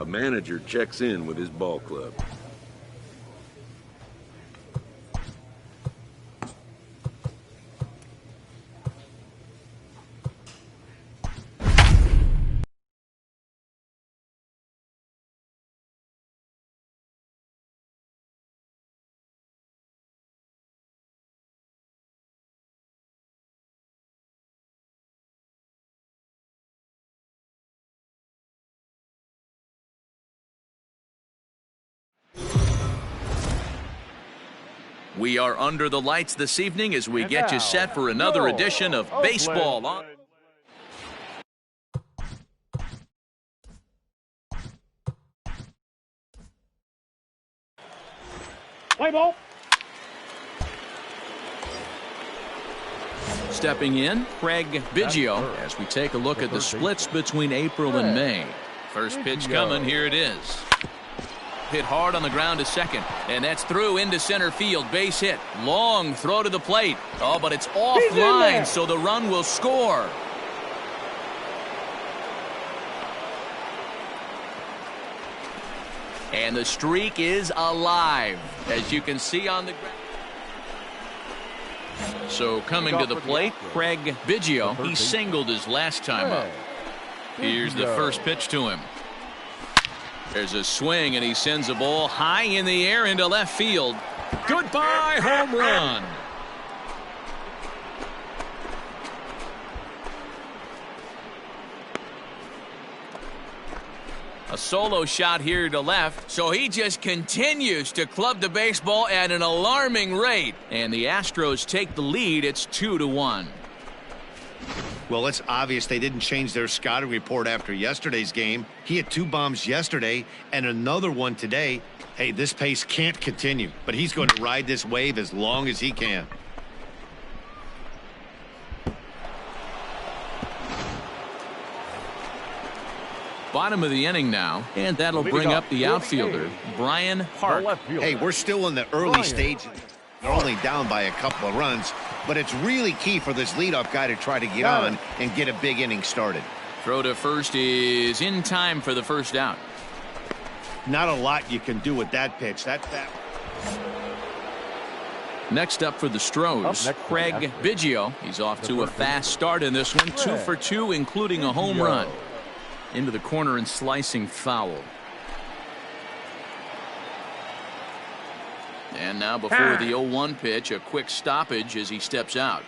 A manager checks in with his ball club. We are under the lights this evening as we get you set for another edition of Baseball on. Play ball. Stepping in, Craig Biggio, as we take a look at the splits between April and May. First pitch coming, here it is. Hit hard on the ground to second, and that's through into center field. Base hit. Long throw to the plate. Oh, but it's offline, so the run will score. And the streak is alive, as you can see on the ground. So coming to the plate, Craig Biggio. He singled his last time up. Here's the first pitch to him. There's a swing, and he sends a ball high in the air into left field. Goodbye, home run. A solo shot here to left, so he just continues to club the baseball at an alarming rate. And the Astros take the lead. It's 2-1. Well, it's obvious they didn't change their scouting report after yesterday's game. He had 2 bombs yesterday and another one today. Hey, this pace can't continue, but he's going to ride this wave as long as he can. Bottom of the inning now, and that'll bring up the outfielder, Brian Hart. Hey, we're still in the early stages. They're only down by a couple of runs, but it's really key for this leadoff guy to try to get on and get a big inning started. Throw to first is in time for the first out. Not a lot you can do with that pitch. Next up for the Stros, Craig Biggio. He's off to a fast start in this one, 2 for 2, including a home run. Into the corner and slicing foul. And now before the 0-1 pitch, a quick stoppage as he steps out.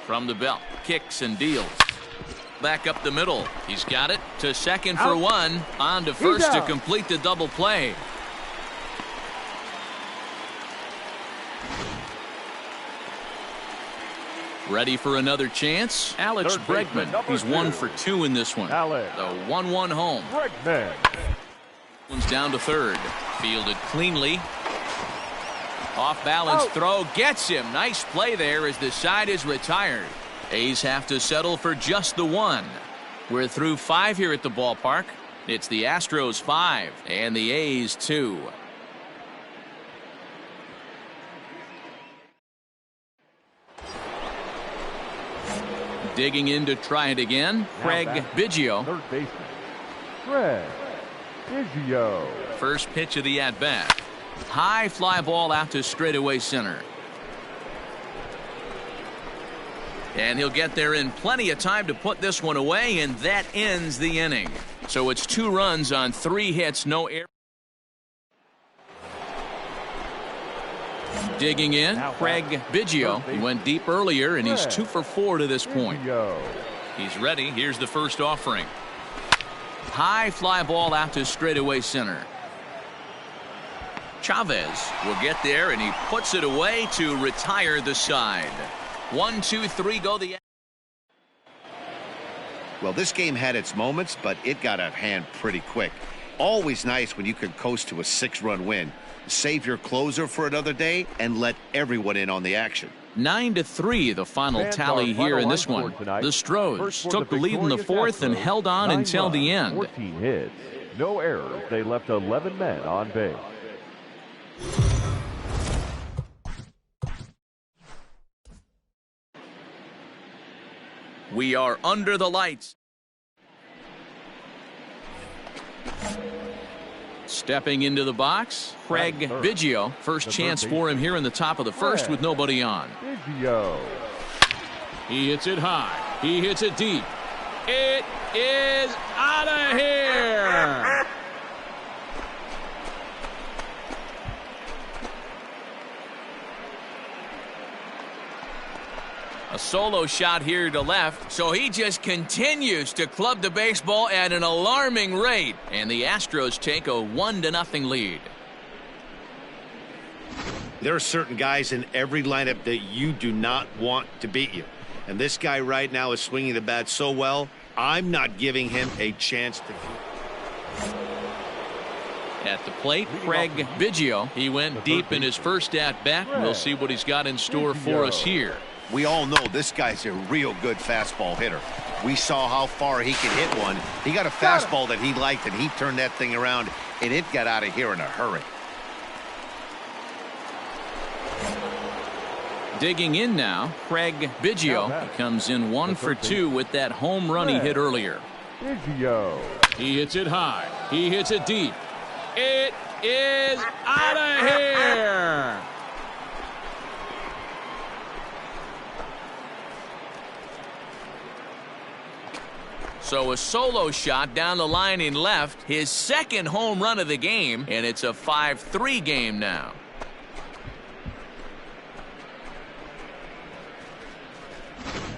From the belt, kicks and deals. Back up the middle. He's got it to second for one. On to first to complete the double play. Ready for another chance? Alex Bregman. He's 1 for 2 in this one. The 1-1 home. One's down to third. Fielded cleanly. Off balance throw gets him. Nice play there as the side is retired. A's have to settle for just the 1. We're through 5 here at the ballpark. It's the Astros 5 and the A's 2. Digging in to try it again, Craig Biggio. Third baseman, Craig Biggio. First pitch of the at-bat. High fly ball out to straightaway center. And he'll get there in plenty of time to put this one away, and that ends the inning. So it's 2 runs on 3 hits, no error. Digging in, Craig Biggio. He went deep earlier, and he's 2 for 4 to this point. He's ready. Here's the first offering. High fly ball out to straightaway center. Chavez will get there, and he puts it away to retire the side. 1, 2, 3, go the. Well, this game had its moments, but it got out of hand pretty quick. Always nice when you can coast to a 6-run win. Save your closer for another day and let everyone in on the action. 9-3 the final tally here in this one. The Stros took the lead in the 4th and held on until the end. 14 hits, no errors. They left 11 men on base. We are under the lights. Stepping into the box, Craig Biggio. First chance for him here in the top of the first with nobody on. Biggio. He hits it high. He hits it deep. It is out of here. A solo shot here to left, so he just continues to club the baseball at an alarming rate, and the Astros take a 1-0 lead. There are certain guys in every lineup that you do not want to beat you, and this guy right now is swinging the bat so well, I'm not giving him a chance to. At the plate, Craig Biggio. He went deep in his first at-bat. We'll see what he's got in store for us here. We all know this guy's a real good fastball hitter. We saw how far he could hit one. He got a fastball that he liked, and he turned that thing around, and it got out of here in a hurry. Digging in now, Craig Biggio. He comes in 1 for 2 with that home run he hit earlier. Biggio. He hits it high. He hits it deep. It is out of here. So a solo shot down the line in left, his second home run of the game, and it's a 5-3 game now.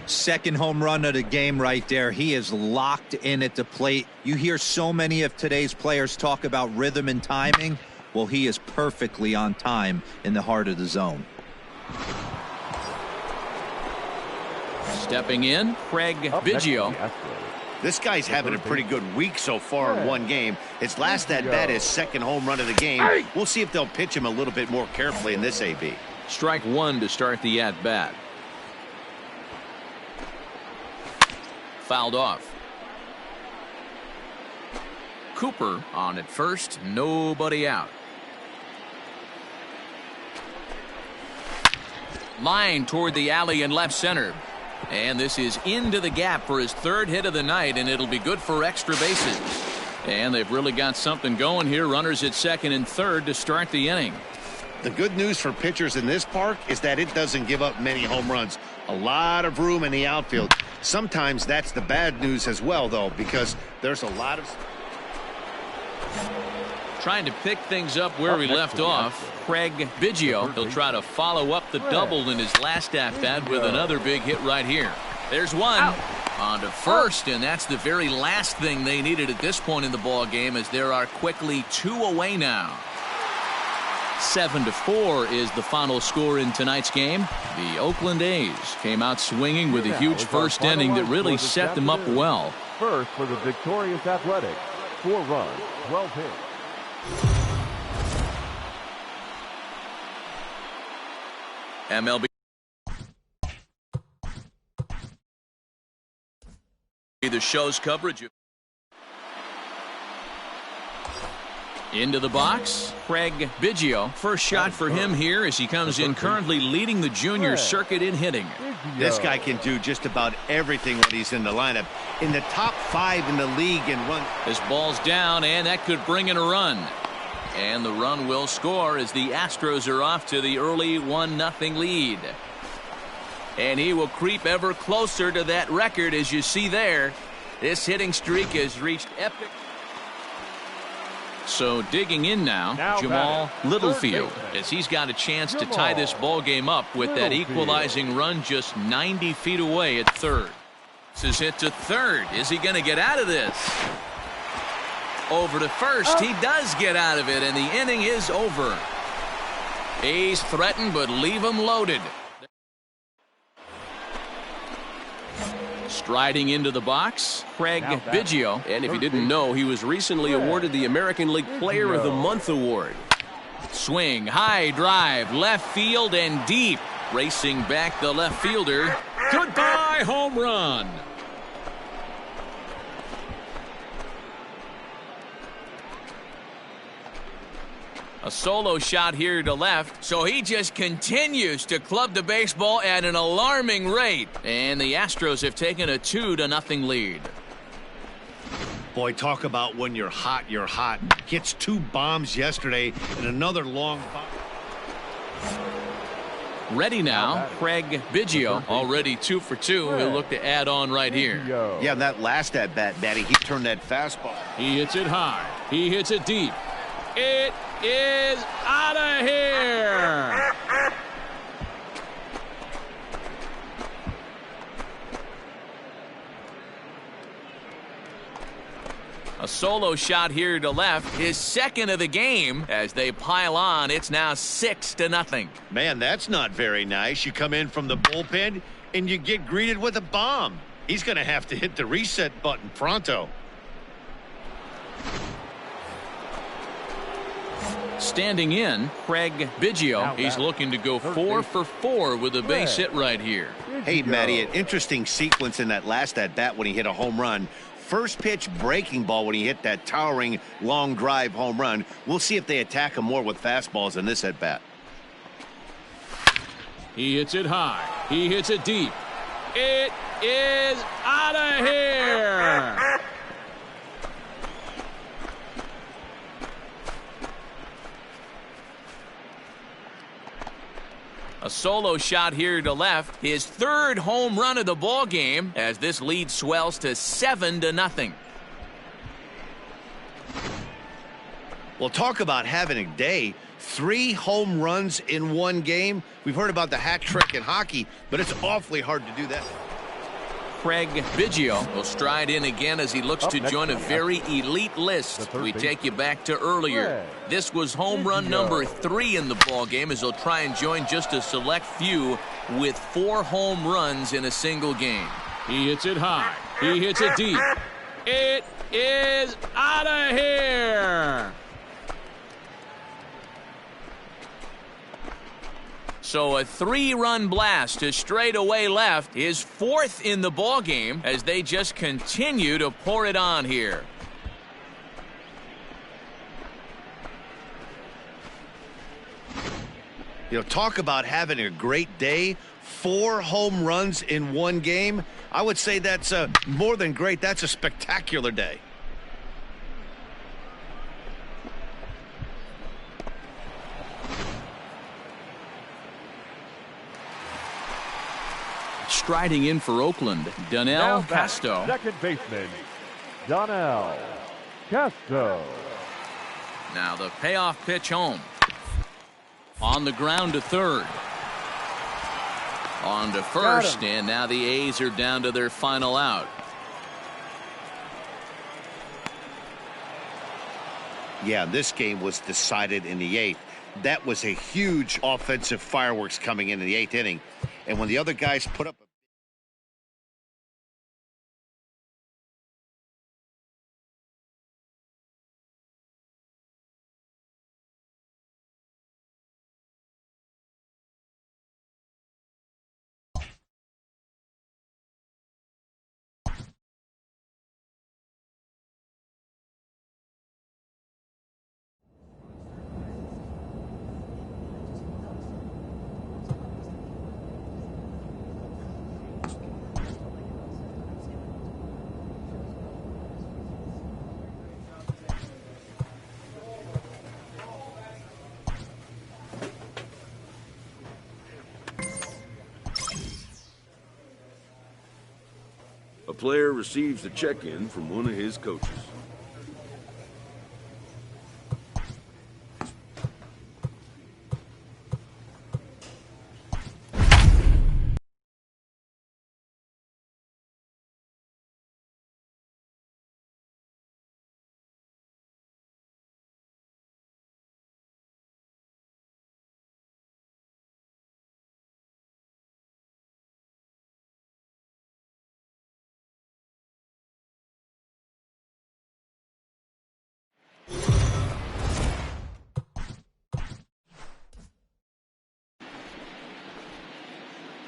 Second home run of the game right there. He is locked in at the plate. You hear so many of today's players talk about rhythm and timing. Well, he is perfectly on time in the heart of the zone. Stepping in, Craig Biggio. This guy's having a pretty good week so far in one game. His last at-bat is second home run of the game. We'll see if they'll pitch him a little bit more carefully in this AB. Strike one to start the at-bat. Fouled off. Cooper on at first, nobody out. Line toward the alley in left center. And this is into the gap for his third hit of the night, and it'll be good for extra bases. And they've really got something going here. Runners at second and third to start the inning. The good news for pitchers in this park is that it doesn't give up many home runs. A lot of room in the outfield. Sometimes that's the bad news as well, though, because there's a lot of... Trying to pick things up where we left off, Craig Biggio. He'll try to follow up the double in his last at-bat with another big hit right here. There's one. On to first, and that's the very last thing they needed at this point in the ball game, as there are quickly 2 away now. 7-4 is the final score in tonight's game. The Oakland A's came out swinging with a huge first inning that really set them up well. First for the victorious Athletics, 4 runs, 12 hits. MLB. The show's coverage. Into the box, Craig Biggio. First shot for him here as he comes in currently leading the junior circuit in hitting. This guy can do just about everything when he's in the lineup. In the top 5 in the league in run. This ball's down, and that could bring in a run. And the run will score as the Astros are off to the early 1-0 lead. And he will creep ever closer to that record, as you see there. This hitting streak has reached epic. So digging in now Jamal Littlefield, as he's got a chance to tie this ball game up with that equalizing run just 90 feet away at third. This is hit to third. Is he going to get out of this? Over to first. He does get out of it, and the inning is over. A's threaten, but leave him loaded. Striding into the box, Craig Biggio. And if you didn't know, he was recently awarded the American League Player of the Month award. Swing, high drive, left field and deep. Racing back the left fielder. Goodbye, home run. A solo shot here to left, so he just continues to club the baseball at an alarming rate. And the Astros have taken a 2-0 lead. Boy, talk about when you're hot, you're hot. Hits 2 bombs yesterday and another long bomb. Ready now, Craig Biggio, already 2 for 2. He'll look to add on right here. Yeah, that last at-bat, Matty, he turned that fastball. He hits it high. He hits it deep. It is out of here. A solo shot here to left, his second of the game. As they pile on, it's now 6-0. Man, that's not very nice. You come in from the bullpen and you get greeted with a bomb. He's going to have to hit the reset button pronto. Standing in, Craig Biggio. He's looking to go 4 for 4 with a base hit right here. Hey, Matty, an interesting sequence in that last at-bat when he hit a home run. First pitch breaking ball when he hit that towering long drive home run. We'll see if they attack him more with fastballs in this at-bat. He hits it high. He hits it deep. It is out of here. A solo shot here to left, his third home run of the ball game, as this lead swells to 7-0. Well, talk about having a day. 3 home runs in one game. We've heard about the hat trick in hockey, but it's awfully hard to do that. Craig Biggio will stride in again as he looks to join a very elite list. We take you back to earlier. This was home run number 3 in the ball game, as he'll try and join just a select few with 4 home runs in a single game. He hits it high. He hits it deep. It is out of here. So a 3-run blast to straightaway left, his 4th in the ball game, as they just continue to pour it on here. You know, talk about having a great day. 4 home runs in one game. I would say that's more than great. That's a spectacular day. Striding in for Oakland, Donnell Casto. Second baseman, Donnell Casto. Now the payoff pitch home. On the ground to third. On to first, and now the A's are down to their final out. Yeah, this game was decided in the 8th. That was a huge offensive fireworks coming in the 8th inning. And when the other guys put up A player receives a check-in from one of his coaches.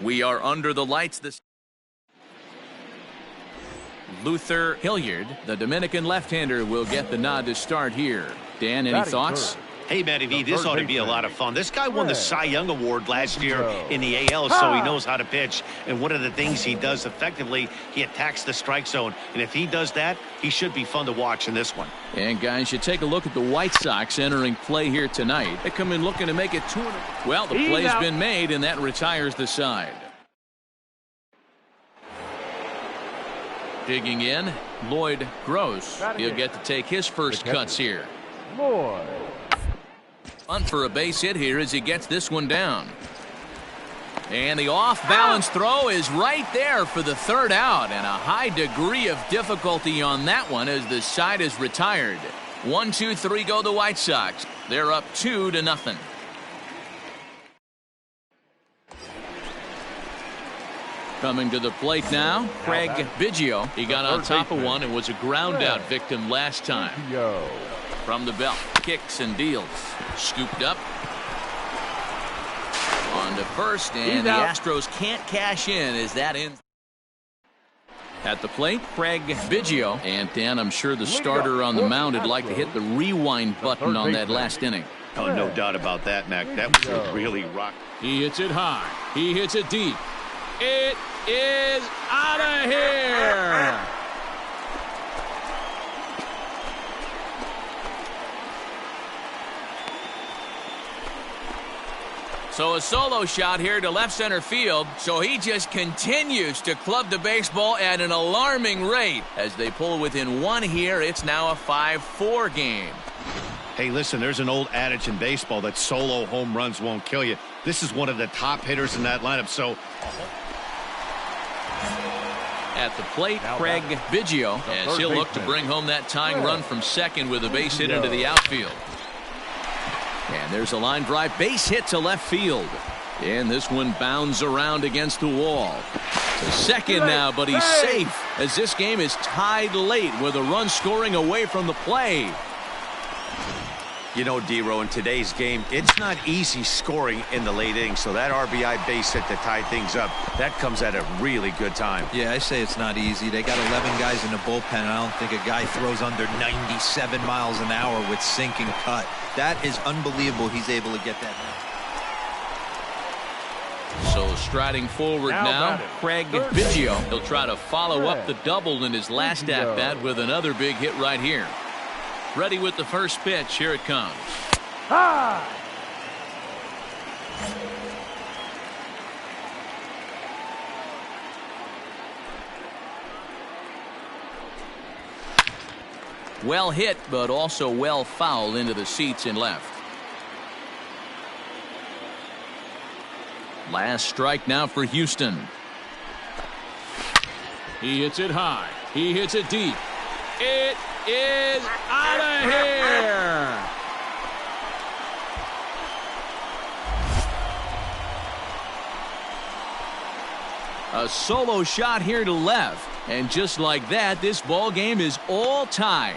We are under the lights this. Luther Hilliard, the Dominican left-hander, will get the nod to start here. Dan, any thoughts? Hey, Matty V, this ought to be a lot of fun. This guy won the Cy Young Award last year in the AL, so he knows how to pitch. And one of the things he does effectively, he attacks the strike zone. And if he does that, he should be fun to watch in this one. And, guys, you take a look at the White Sox entering play here tonight. They come in looking to make it 2. Well, the play's been made, and that retires the side. Digging in, Lloyd Gross. He'll get to take his first cuts here. Lloyd. Hunt for a base hit here as he gets this one down. And the off-balance throw is right there for the third out, and a high degree of difficulty on that one as the side is retired. 1, 2, 3 go the White Sox. They're up 2-0. Coming to the plate now, Craig Biggio. He got on top of one and was a ground-out victim last time. From the belt, kicks and deals. Scooped up. On to first, and the Astros can't cash in as that ends. At the plate, Craig Biggio. And, Dan, I'm sure the starter on the mound would like to hit the rewind button on that last inning. Oh, no doubt about that, Mac. That was a really rock. He hits it high. He hits it deep. It is out of here. So a solo shot here to left center field. So he just continues to club the baseball at an alarming rate. As they pull within 1 here, it's now a 5-4 game. Hey, listen, there's an old adage in baseball that solo home runs won't kill you. This is one of the top hitters in that lineup, so... At the plate, Craig Biggio, as he'll look to bring home that tying run from second with a base hit into the outfield. And there's a line drive base hit to left field. And this one bounds around against the wall. To second now, but he's safe as this game is tied late with a run scoring away from the play. You know, D-Row, in today's game, it's not easy scoring in the late innings, so that RBI base hit to tie things up, that comes at a really good time. Yeah, I say it's not easy. They got 11 guys in the bullpen. I don't think a guy throws under 97 miles an hour with sinking cut. That is unbelievable he's able to get that. So striding forward now, Craig Biggio. He'll try to follow up the double in his last at-bat with another big hit right here. Ready with the first pitch. Here it comes. Well hit, but also well fouled into the seats and left. Last strike now for Houston. He hits it high. He hits it deep. It is out of here. A solo shot here to left. And just like that, this ball game is all tied.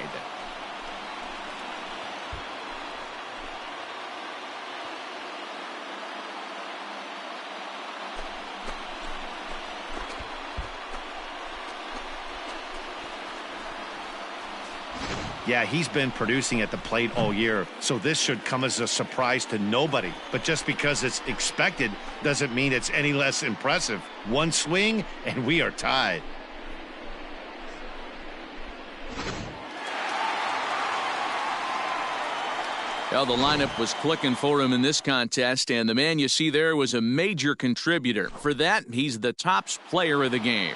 Yeah, he's been producing at the plate all year, so this should come as a surprise to nobody. But just because it's expected doesn't mean it's any less impressive. One swing, and we are tied. Well, the lineup was clicking for him in this contest, and the man you see there was a major contributor. For that, he's the top player of the game.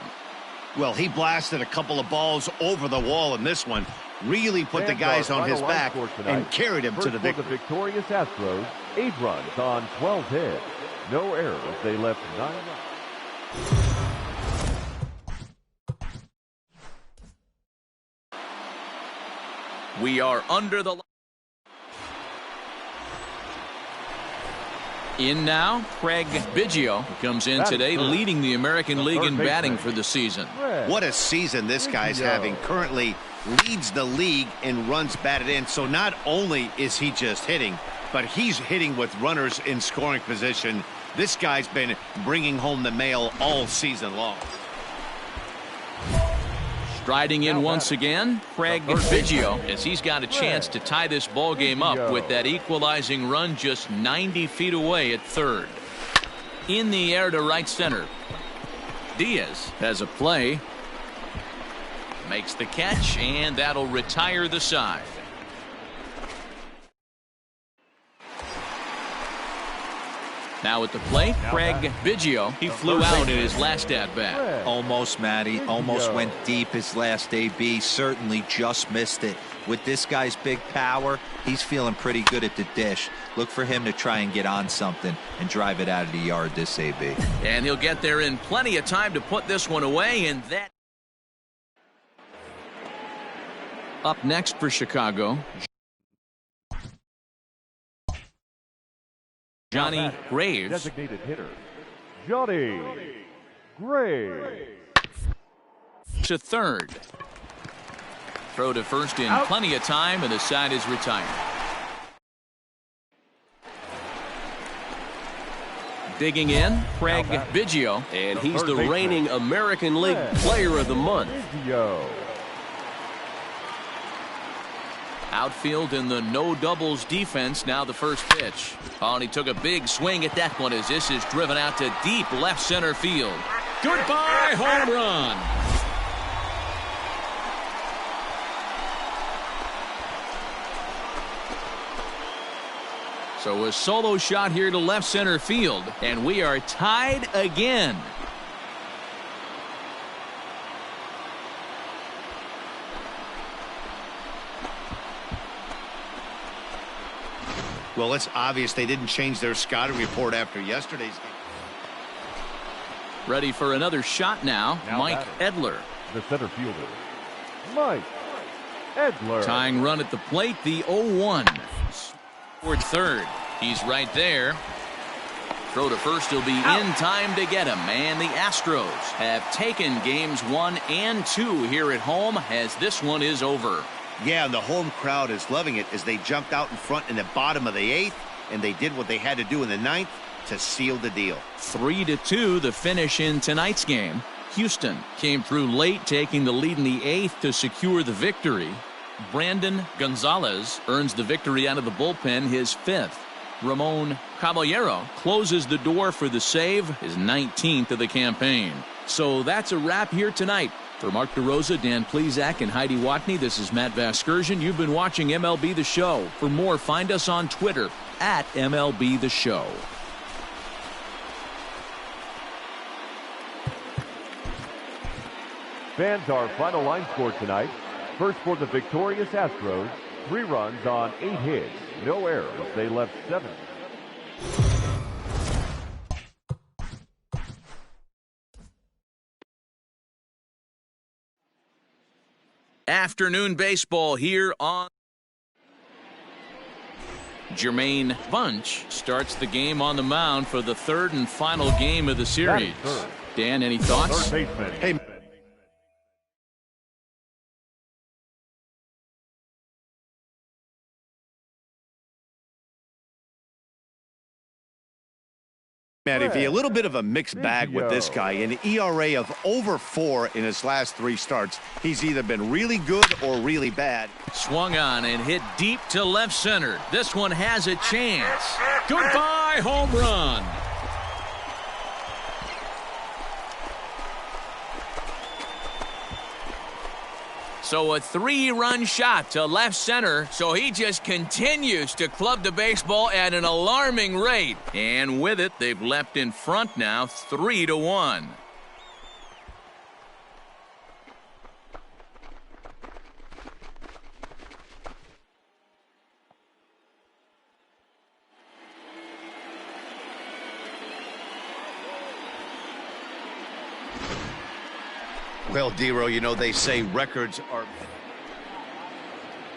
Well, he blasted a couple of balls over the wall in this one. Really put the guys on his back and carried him to the victory. The victorious Astros, 8 runs on 12 hits. No errors. They left 9 runs. We are under the... In now, Craig Biggio comes in today leading the American League in batting for the season. What a season this guy's having. Currently leads the league in runs batted in. So not only is he just hitting, but he's hitting with runners in scoring position. This guy's been bringing home the mail all season long. Striding in once again, Craig Biggio, as he's got a chance to tie this ball game up with that equalizing run just 90 feet away at third. In the air to right center. Diaz has a play. Makes the catch, and that'll retire the side. Now at the plate, Craig Biggio. He flew out in his last at-bat. Almost, Matty. Almost went deep his last AB. Certainly just missed it. With this guy's big power, he's feeling pretty good at the dish. Look for him to try and get on something and drive it out of the yard this AB. And he'll get there in plenty of time to put this one away, and that... Up next for Chicago, Johnny Graves. Designated hitter, Johnny Graves. To third. Throw to first in plenty of time, and the side is retired. Digging in, Craig Biggio. And he's the reigning American League Player of the Month. Outfield in the no doubles defense. Now the first pitch. Oh, and he took a big swing at that one as this is driven out to deep left center field. Goodbye, home run. So a solo shot here to left center field, and we are tied again. Well, it's obvious they didn't change their scouting report after yesterday's game. Ready for another shot now Mike Edler. The center fielder, Mike Edler. Tying run at the plate, the 0-1. Toward third. He's right there. Throw to first. He'll be in time to get him. And the Astros have taken games 1 and 2 here at home as this one is over. Yeah, and the home crowd is loving it as they jumped out in front in the bottom of the 8th, and they did what they had to do in the 9th to seal the deal. 3-2 the finish in tonight's game. Houston came through late, taking the lead in the 8th to secure the victory. Brandon Gonzalez earns the victory out of the bullpen, his 5th. Ramon Caballero closes the door for the save, his 19th of the campaign. So that's a wrap here tonight. For Mark DeRosa, Dan Plesac, and Heidi Watney, this is Matt Vasgersian. You've been watching MLB The Show. For more, find us on Twitter at MLB The Show. Fans, our final line score tonight. First for the victorious Astros, 3 runs on 8 hits, no errors. They left 7. Afternoon baseball here on. Jermaine Bunch starts the game on the mound for the 3rd and final game of the series. Dan, any thoughts? Hey, Matty, a little bit of a mixed bag with this guy. An ERA of over 4 in his last 3 starts. He's either been really good or really bad. Swung on and hit deep to left center. This one has a chance. Goodbye, home run. So a 3-run shot to left center. So he just continues to club the baseball at an alarming rate. And with it, they've leapt in front now 3-1. Well, Dero, you know, they say records are...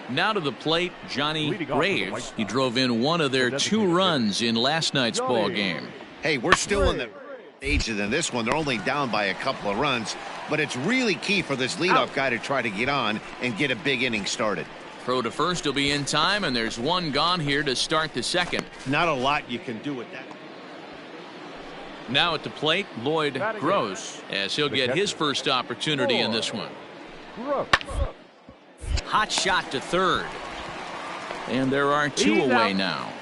Now to the plate, Johnny Graves. He drove in one of their 2 runs in last night's ball game. Hey, we're still in the stages in this one. They're only down by a couple of runs, but it's really key for this leadoff guy to try to get on and get a big inning started. Throw to first will be in time, and there's 1 gone here to start the 2nd. Not a lot you can do with that. Now at the plate, Lloyd Gross, as he'll get his first opportunity in this one. Brooks. Hot shot to third. And there are two He's away out. now.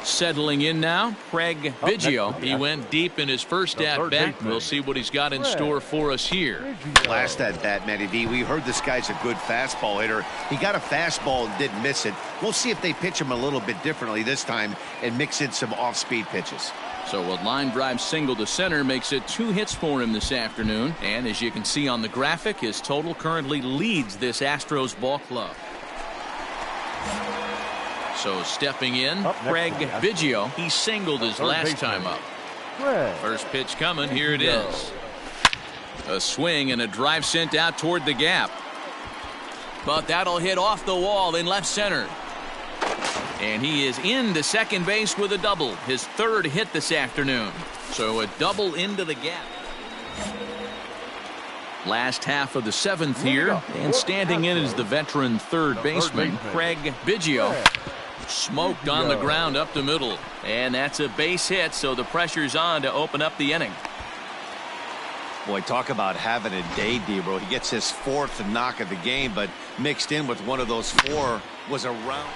Settling in now, Craig Biggio. He went deep in his first at-bat. We'll see what he's got in store for us here. Last at-bat, Matty V, we heard this guy's a good fastball hitter. He got a fastball and didn't miss it. We'll see if they pitch him a little bit differently this time and mix in some off-speed pitches. So a line drive single to center makes it 2 hits for him this afternoon. And as you can see on the graphic, his total currently leads this Astros ball club. So stepping in, Craig Biggio. He singled his last time up. First pitch coming. Here it is. A swing and a drive sent out toward the gap. But that'll hit off the wall in left center. And he is into second base with a double. His third hit this afternoon. So a double into the gap. Last half of the seventh here. And standing in is the veteran third baseman, Craig Biggio. Smoked on the ground up the middle. And that's a base hit, so the pressure's on to open up the inning. Boy, talk about having a day, Debro. He gets his fourth knock of the game, but mixed in with one of those four was a round.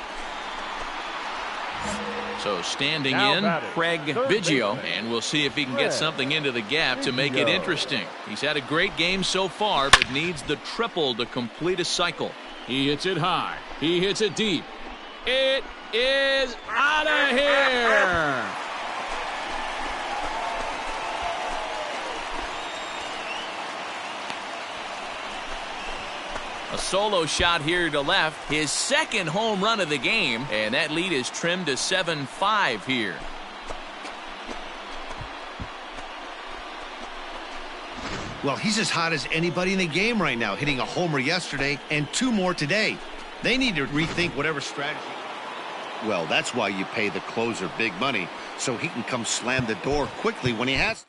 So standing in, Craig Biggio, and we'll see if he can get something into the gap to make it interesting. He's had a great game so far, but needs the triple to complete a cycle. He hits it high. He hits it deep. It is out of here. A solo shot here to left, his second home run of the game, and that lead is trimmed to 7-5 here. Well, he's as hot as anybody in the game right now, hitting a homer yesterday and 2 more today. They need to rethink whatever strategy. Well, that's why you pay the closer big money, so he can come slam the door quickly when he has to.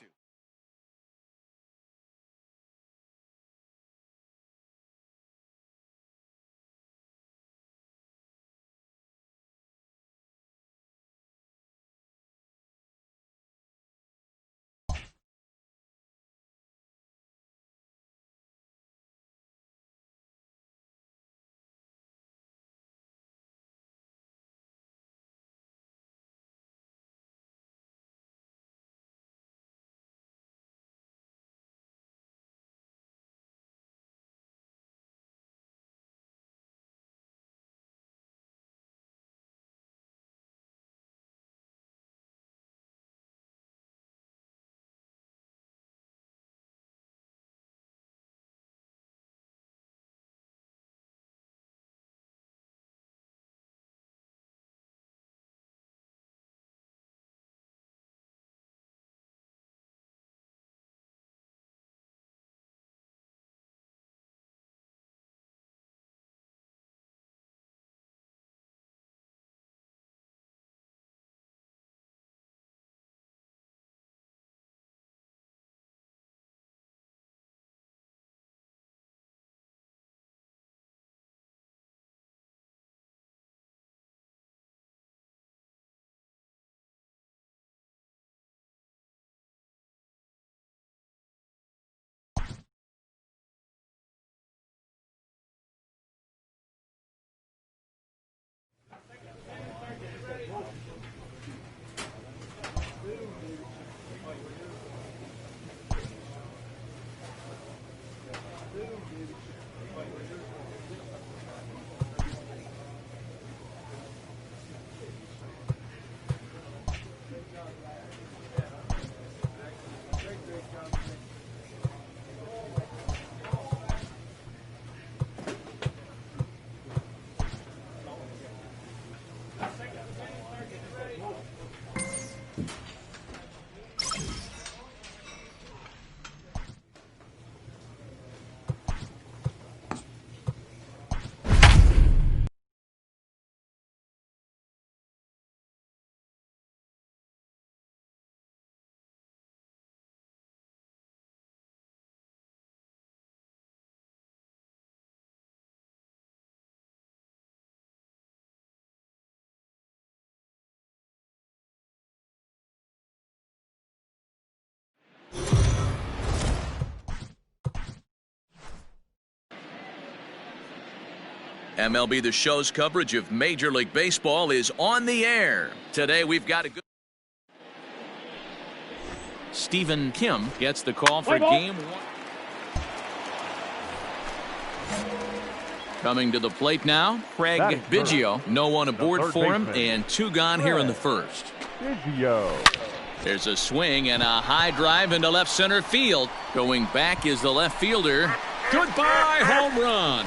MLB The Show's coverage of Major League Baseball is on the air. Today we've got a good... Stephen Kim gets the call for game 1. Coming to the plate now, Craig Biggio. No one aboard for him, and 2 gone here in the first. There's a swing and a high drive into left center field. Going back is the left fielder. Goodbye, home run.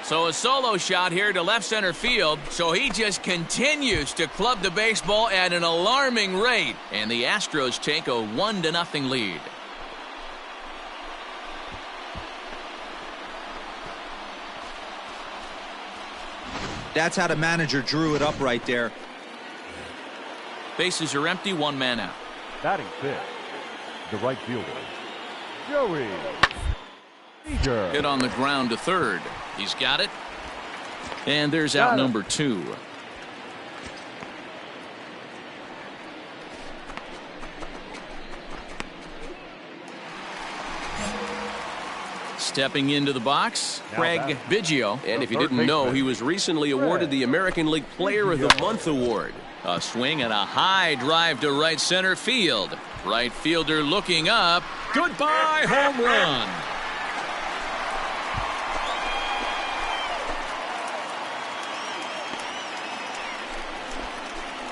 So a solo shot here to left center field. So he just continues to club the baseball at an alarming rate. And the Astros take a 1-0 lead. That's how the manager drew it up right there. Bases are empty, 1 man out. Batting 5th, the right fielder, Joey. Hit on the ground to third. He's got it. And there's out number 2. Stepping into the box, Craig Biggio. And if you didn't know, he was recently awarded the American League Player of the Month award. A swing and a high drive to right center field. Right fielder looking up. Goodbye, home run.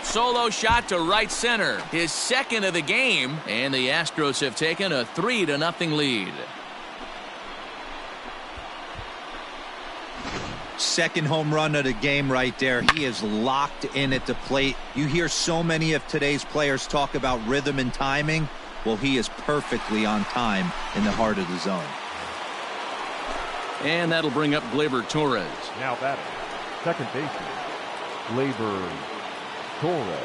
Solo shot to right center. His second of the game. And the Astros have taken a 3-0 lead. Second home run of the game right there. He is locked in at the plate. You hear so many of today's players talk about rhythm and timing. Well, he is perfectly on time in the heart of the zone. And that'll bring up Gleyber Torres. Now batting, second baseman, Gleyber Torres.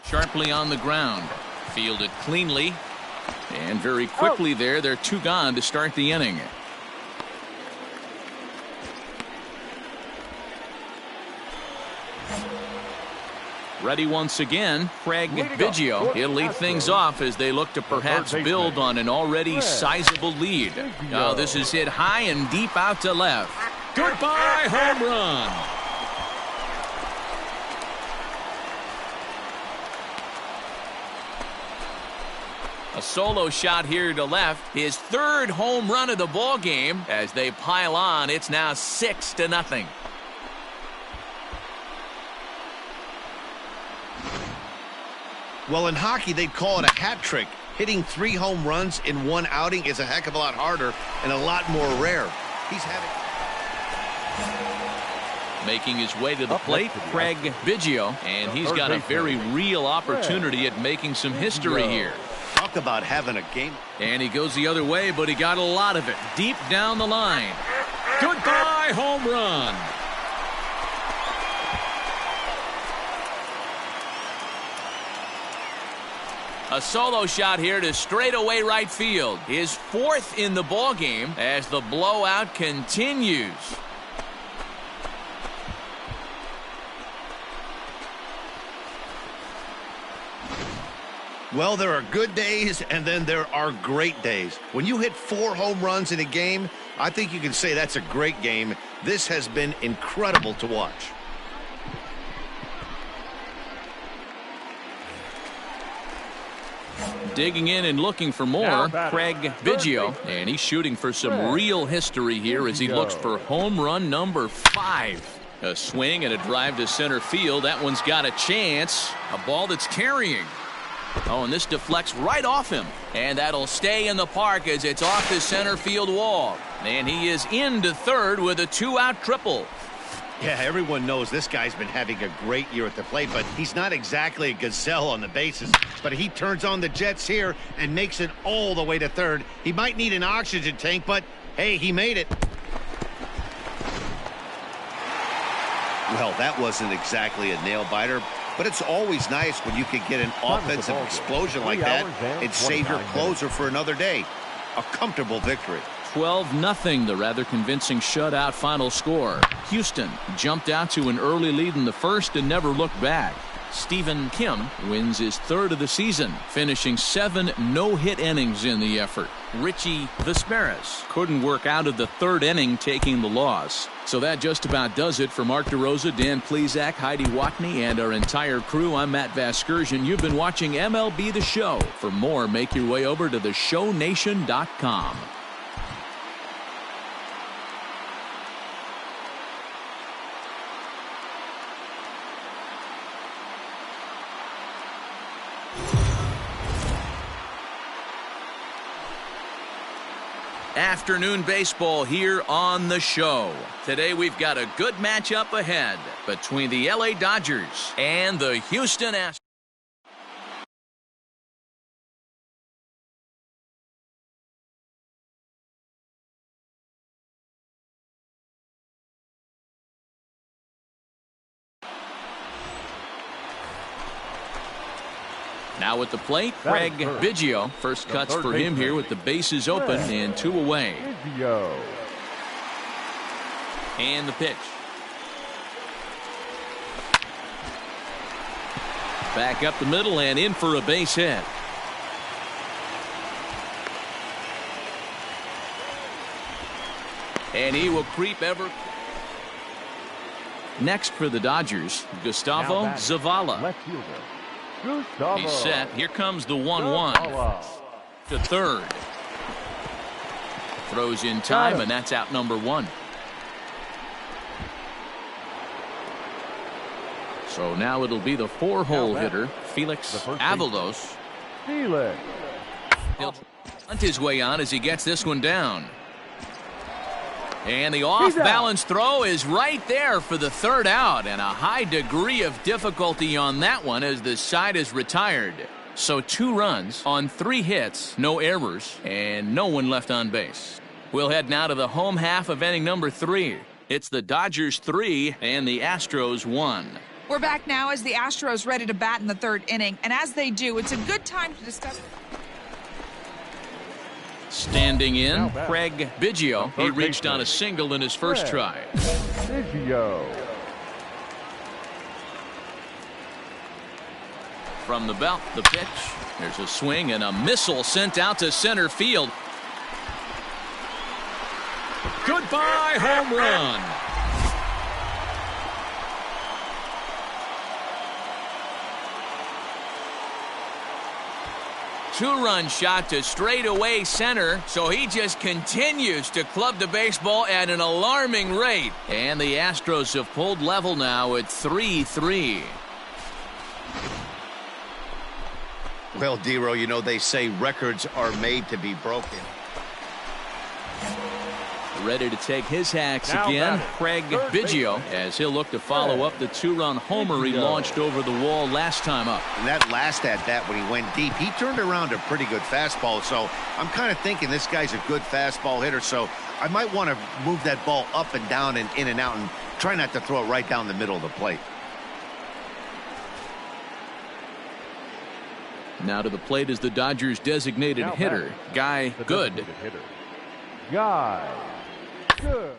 Sharply on the ground. Fielded cleanly. And very quickly there, they're 2 gone to start the inning. Ready once again, Craig Biggio. He'll lead things off as they look to perhaps build on an already sizable lead. Now this is hit high and deep out to left. Goodbye, home run. A solo shot here to left. His 3rd home run of the ball game. As they pile on, it's now 6-0. Well, in hockey, they'd call it a hat trick. Hitting 3 home runs in 1 outing is a heck of a lot harder and a lot more rare. He's having... Making his way to the plate, Craig Biggio, and he's got a very real opportunity at making some history here. Talk about having a game. And he goes the other way, but he got a lot of it deep down the line. Goodbye, home run. A solo shot here to straightaway right field. His 4th in the ball game as the blowout continues. Well, there are good days and then there are great days. When you hit 4 home runs in a game, I think you can say that's a great game. This has been incredible to watch. Digging in and looking for more, Craig Biggio. And he's shooting for some real history here as he looks for home run number 5. A swing and a drive to center field. That one's got a chance. A ball that's carrying. Oh, and this deflects right off him. And that'll stay in the park as it's off the center field wall. And he is into third with a 2-out triple. Yeah, everyone knows this guy's been having a great year at the plate, but he's not exactly a gazelle on the bases. But he turns on the jets here and makes it all the way to third. He might need an oxygen tank, but hey, he made it. Well, that wasn't exactly a nail-biter, but it's always nice when you can get an offensive explosion like that and save your closer for another day. A comfortable victory. 12-0, the rather convincing shutout final score. Houston jumped out to an early lead in the first and never looked back. Stephen Kim wins his 3rd of the season, finishing 7 no-hit innings in the effort. Richie Vesperis couldn't work out of the 3rd inning, taking the loss. So that just about does it for Mark DeRosa, Dan Plesac, Heidi Watney, and our entire crew. I'm Matt Vasgersian. You've been watching MLB The Show. For more, make your way over to theshownation.com. Afternoon baseball here on the show. Today we've got a good matchup ahead between the LA Dodgers and the Houston Astros. Now at the plate, Craig Biggio. First cuts for him here with the bases open and 2 away. And the pitch. Back up the middle and in for a base hit. And he will creep ever. Next for the Dodgers, Gustavo Zavala. Left fielder. He's set. Here comes the 1-1 to 3rd. Throws in time, and that's out number 1. So now it'll be the 4-hole hitter, Felix Avalos. He'll hunt his way on as he gets this one down. And the off-balance throw is right there for the 3rd out, and a high degree of difficulty on that one as the side is retired. So 2 runs on 3 hits, no errors, and no one left on base. We'll head now to the home half of inning number 3. It's the Dodgers 3 and the Astros 1. We're back now as the Astros ready to bat in the 3rd inning, and as they do, it's a good time to discuss. Standing in, Craig Biggio. He reached on a single in his first try. Biggio. From the belt, the pitch. There's a swing and a missile sent out to center field. Goodbye home run. Two-run shot to straightaway center, so he just continues to club the baseball at an alarming rate. And the Astros have pulled level now at 3-3. Well, Dero, you know, they say records are made to be broken. Ready to take his hacks again, Craig Biggio, as he'll look to follow up the 2-run homer he launched over the wall last time up. And that last at-bat when he went deep, he turned around a pretty good fastball. So I'm kind of thinking this guy's a good fastball hitter. So I might want to move that ball up and down and in and out and try not to throw it right down the middle of the plate. Now to the plate is the Dodgers' designated hitter, Guy Good. Guy Good.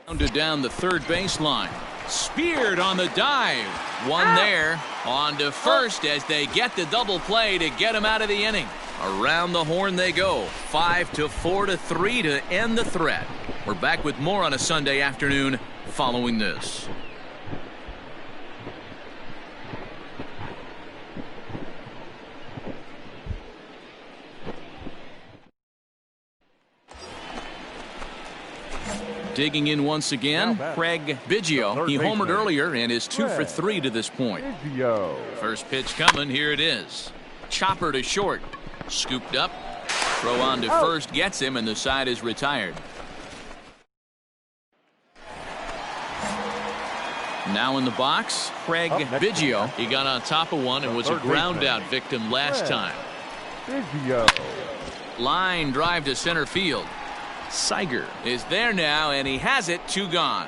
Rounded down the third baseline. Speared on the dive. One there. On to first as they get the double play to get him out of the inning. Around the horn they go. 5-4-3 to end the threat. We're back with more on a Sunday afternoon following this. Digging in once again, Craig Biggio. He homered earlier and is 2 for 3 to this point. First pitch coming. Here it is. Chopper to short. Scooped up. Throw on to first gets him, and the side is retired. Now in the box, Craig Biggio. He got on top of one and was a ground out victim last time. Line drive to center field. Siger is there now, and he has it. 2 gone.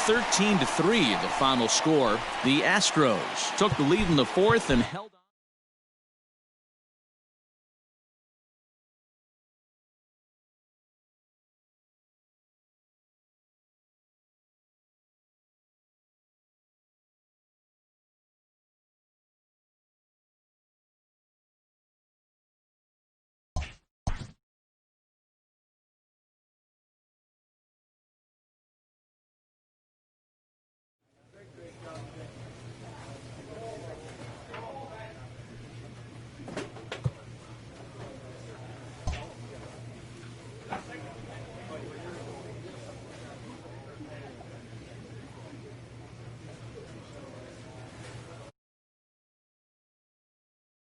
(13-3) the final score. The Astros took the lead in the 4th and held